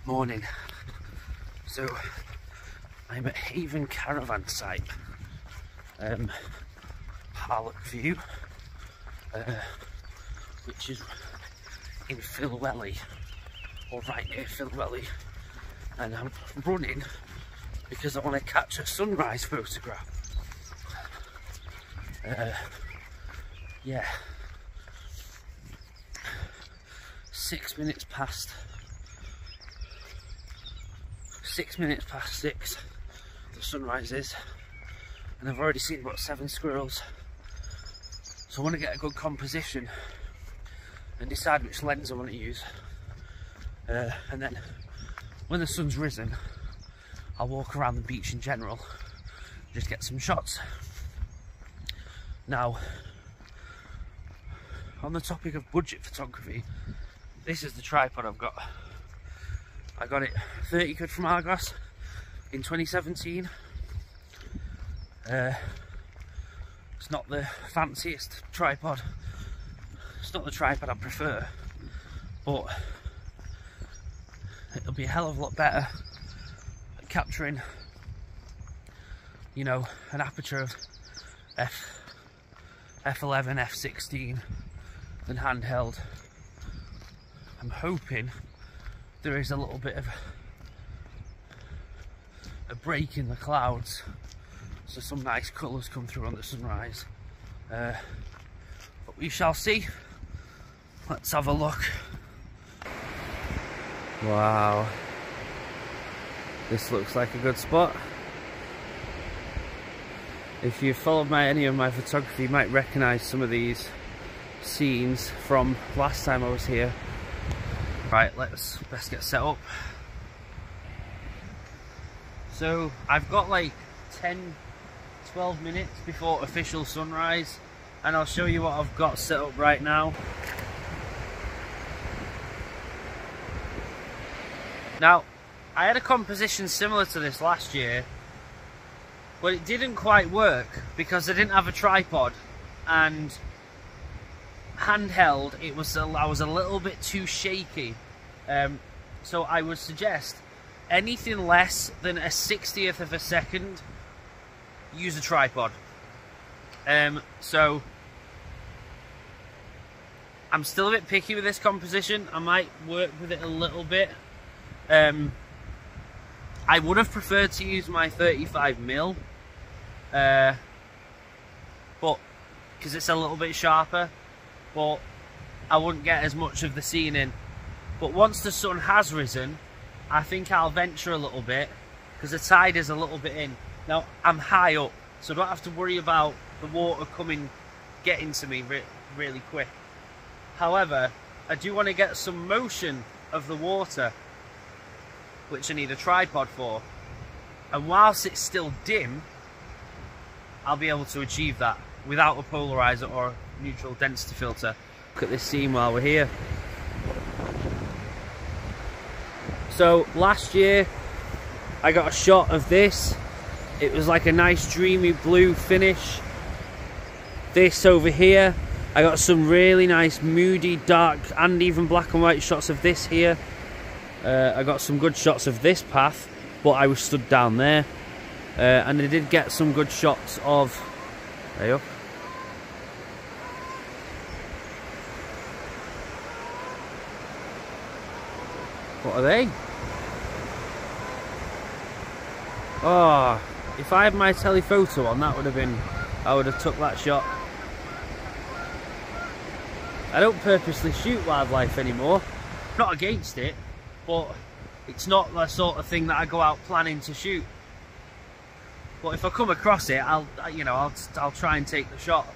Morning. So I'm at Haven Caravan Site, Harlock View, which is in Filwelly, or right near Filwelly, and I'm running because I want to catch a sunrise photograph. Yeah, 6 minutes past 6 the sunrise is, and I've already seen about 7 squirrels, so I want to get a good composition and decide which lens I want to use, and then when the sun's risen I'll walk around the beach in general, just get some shots. Now, on the topic of budget photography, this is the tripod I've got. I got it 30 quid from Argos in 2017. It's not the fanciest tripod, it's not the tripod I prefer, but it'll be a hell of a lot better at capturing, you know, an aperture of f11, f16 than handheld. I'm hoping there is a little bit of a break in the clouds, so some nice colours come through on the sunrise, but we shall see. Let's have a look. Wow, this looks like a good spot. If you've followed any of my photography, you might recognise some of these scenes from last time I was here. Right, let's get set up. So I've got like 10-12 minutes before official sunrise, and I'll show you what I've got set up right now. Now, I had a composition similar to this last year, but it didn't quite work because I didn't have a tripod, and handheld, I was a little bit too shaky, so I would suggest anything less than a 60th of a second, use a tripod. So I'm still a bit picky with this composition. I might work with it a little bit. I would have preferred to use my 35mm, but because it's a little bit sharper, but I wouldn't get as much of the scene in. But once the sun has risen, I think I'll venture a little bit, because the tide is a little bit in. Now, I'm high up, so I don't have to worry about the water getting to me really quick. However, I do want to get some motion of the water, which I need a tripod for. And whilst it's still dim, I'll be able to achieve that without a polarizer or a neutral density filter. Look at this scene while we're here. So last year I got a shot of this. It was like a nice dreamy blue finish. This over here, I got some really nice moody dark and even black and white shots of this here. I got some good shots of this path, but I was stood down there, and I did get some good shots of, there you go. What are they? Oh, if I had my telephoto on, that would have been, I would have took that shot. I don't purposely shoot wildlife anymore. Not against it, but it's not the sort of thing that I go out planning to shoot. But if I come across it, I'll try and take the shot.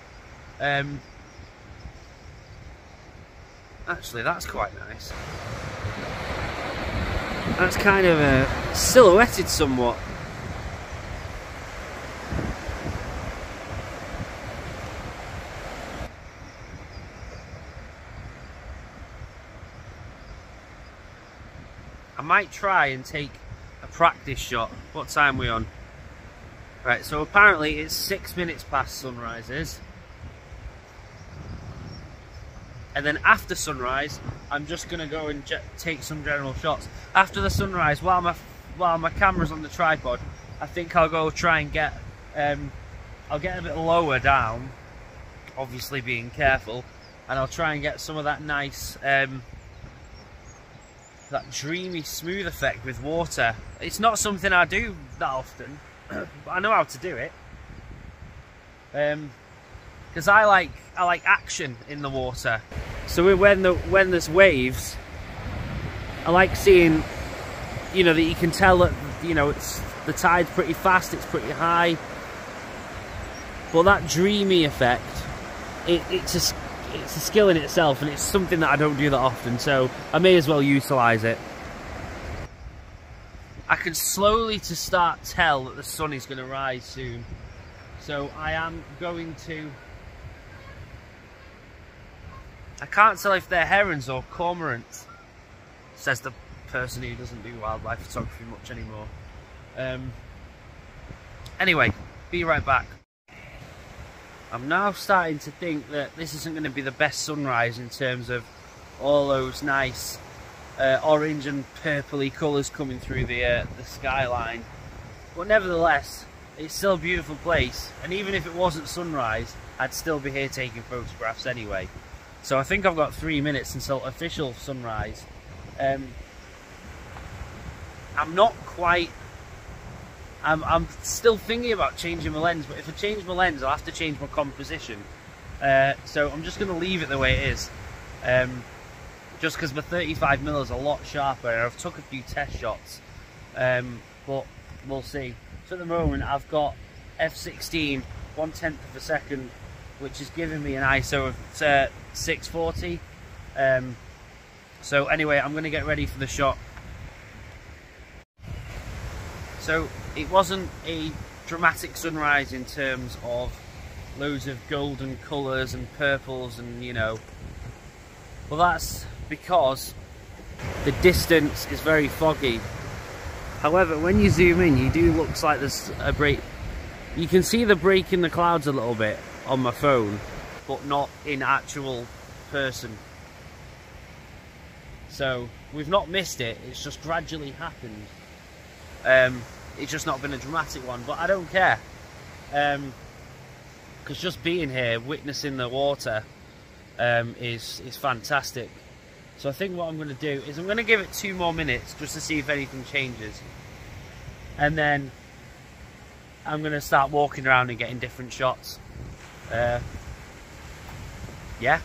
Actually, that's quite nice. That's kind of silhouetted somewhat. I might try and take a practice shot. What time are we on? Right, so apparently it's 6 minutes past sunrises. And then after sunrise, I'm just going to go and take some general shots. After the sunrise, while my camera's on the tripod, I think I'll go try and get, I'll get a bit lower down, obviously being careful, and I'll try and get some of that nice, that dreamy smooth effect with water. It's not something I do that often, but I know how to do it. Because I like action in the water. So when there's waves, I like seeing, you know, that you can tell that, you know, the tide's pretty fast, it's pretty high. But that dreamy effect, it's a skill in itself, and it's something that I don't do that often, so I may as well utilise it. I can slowly to start tell that the sun is going to rise soon. So I am going to... I can't tell if they're herons or cormorants, says the person who doesn't do wildlife photography much anymore. Anyway, be right back. I'm now starting to think that this isn't going to be the best sunrise in terms of all those nice orange and purpley colours coming through the skyline. But nevertheless, it's still a beautiful place, and even if it wasn't sunrise, I'd still be here taking photographs anyway. So I think I've got 3 minutes until official sunrise. I'm not quite... I'm still thinking about changing my lens, but if I change my lens, I'll have to change my composition. So I'm just going to leave it the way it is. Just because my 35mm is a lot sharper, and I've took a few test shots. But we'll see. So at the moment, I've got f/16 1/10 of a second, which is giving me an ISO of 640. So anyway, I'm going to get ready for the shot. So it wasn't a dramatic sunrise in terms of loads of golden colours and purples and, you know, well, that's because the distance is very foggy. However, when you zoom in, you do look like there's a break. You can see the break in the clouds a little bit on my phone, but not in actual person. So we've not missed it, it's just gradually happened. It's just not been a dramatic one, but I don't care. Because just being here, witnessing the water, is fantastic. So I think what I'm going to do is I'm going to give it 2 more minutes just to see if anything changes. And then I'm going to start walking around and getting different shots. Yeah.